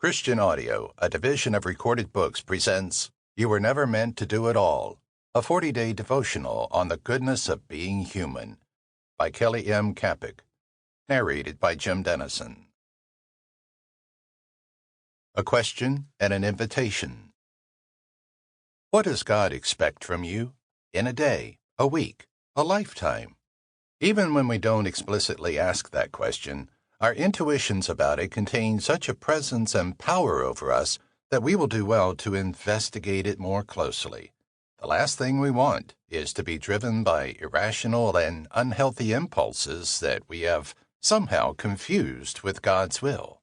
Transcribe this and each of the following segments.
Christian Audio, a division of Recorded Books, presents You Were Never Meant to Do It All, a 40-day devotional on the goodness of being human, by Kelly M. Kapic, narrated by Jim Denison. A question and an invitation. What does God expect from you in a day, a week, a lifetime? Even when we don't explicitly ask that question, our intuitions about it contain such a presence and power over us that we will do well to investigate it more closely. The last thing we want is to be driven by irrational and unhealthy impulses that we have somehow confused with God's will.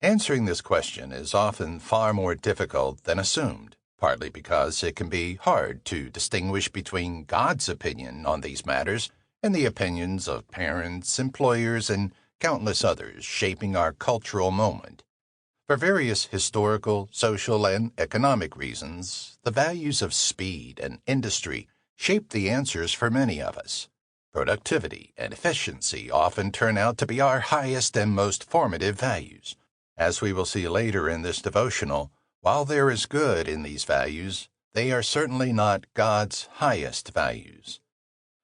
Answering this question is often far more difficult than assumed, partly because it can be hard to distinguish between God's opinion on these matters and the opinions of parents, employers, and countless others shaping our cultural moment. For various historical, social, and economic reasons, the values of speed and industry shape the answers for many of us. Productivity and efficiency often turn out to be our highest and most formative values. As we will see later in this devotional, while there is good in these values, they are certainly not God's highest values.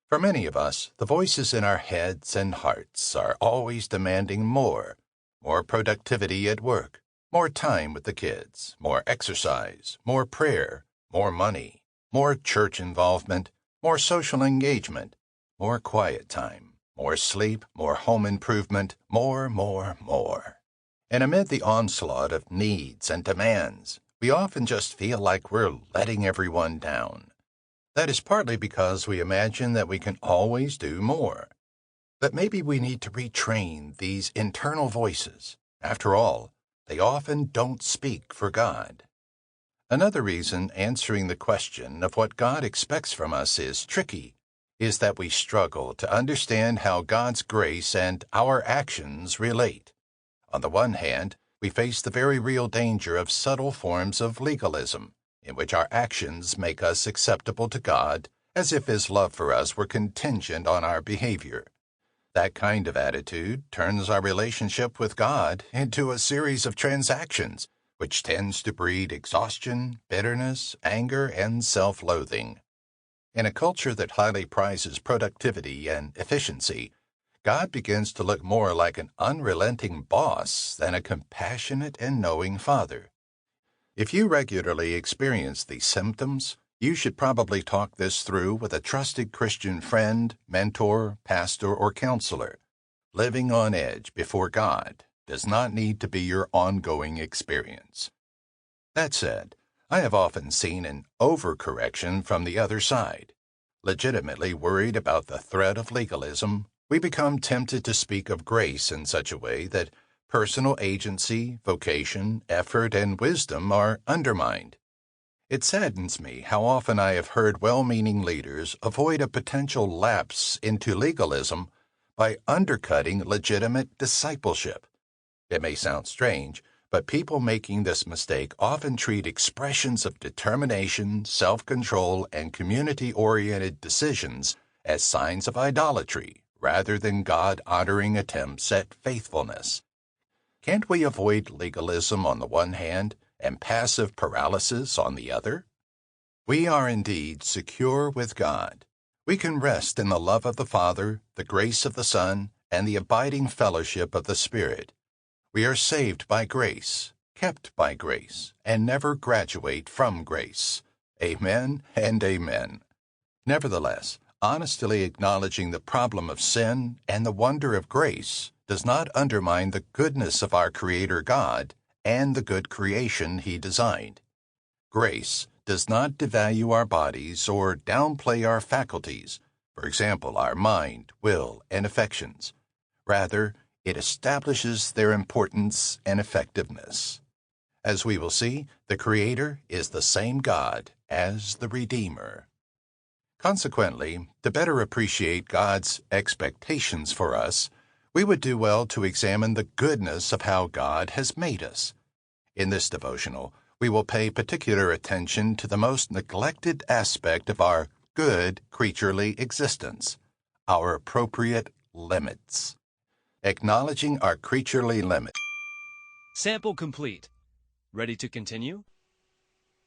For many of us, the voices in our heads and hearts are always demanding more productivity at work, more time with the kids, more exercise, more prayer, more money, more church involvement, more social engagement, more quiet time, more sleep, more home improvement, more. And amid the onslaught of needs and demands, we often just feel like we're letting everyone down. That is partly because we imagine that we can always do more. But maybe we need to retrain these internal voices. After all, they often don't speak for God. Another reason answering the question of what God expects from us is tricky is that we struggle to understand how God's grace and our actions relate. On the one hand, we face the very real danger of subtle forms of legalism, in which our actions make us acceptable to God, as if His love for us were contingent on our behavior. That kind of attitude turns our relationship with God into a series of transactions, which tends to breed exhaustion, bitterness, anger, and self-loathing. In a culture that highly prizes productivity and efficiency, God begins to look more like an unrelenting boss than a compassionate and knowing father. If you regularly experience these symptoms, you should probably talk this through with a trusted Christian friend, mentor, pastor, or counselor. Living on edge before God does not need to be your ongoing experience. That said, I have often seen an overcorrection from the other side. Legitimately worried about the threat of legalism, we become tempted to speak of grace in such a way that personal agency, vocation, effort, and wisdom are undermined. It saddens me how often I have heard well-meaning leaders avoid a potential lapse into legalism by undercutting legitimate discipleship. It may sound strange, but people making this mistake often treat expressions of determination, self-control, and community-oriented decisions as signs of idolatry rather than God-honoring attempts at faithfulness. Can't we avoid legalism on the one hand and passive paralysis on the other? We are indeed secure with God. We can rest in the love of the Father, the grace of the Son, and the abiding fellowship of the Spirit. We are saved by grace, kept by grace, and never graduate from grace. Amen and amen. Nevertheless, honestly acknowledging the problem of sin and the wonder of grace does not undermine the goodness of our Creator God and the good creation He designed. Grace does not devalue our bodies or downplay our faculties, for example, our mind, will, and affections. Rather, it establishes their importance and effectiveness. As we will see, the Creator is the same God as the Redeemer. Consequently, to better appreciate God's expectations for us, we would do well to examine the goodness of how God has made us. In this devotional, we will pay particular attention to the most neglected aspect of our good creaturely existence, our appropriate limits. Acknowledging our creaturely limits. Sample complete. Ready to continue?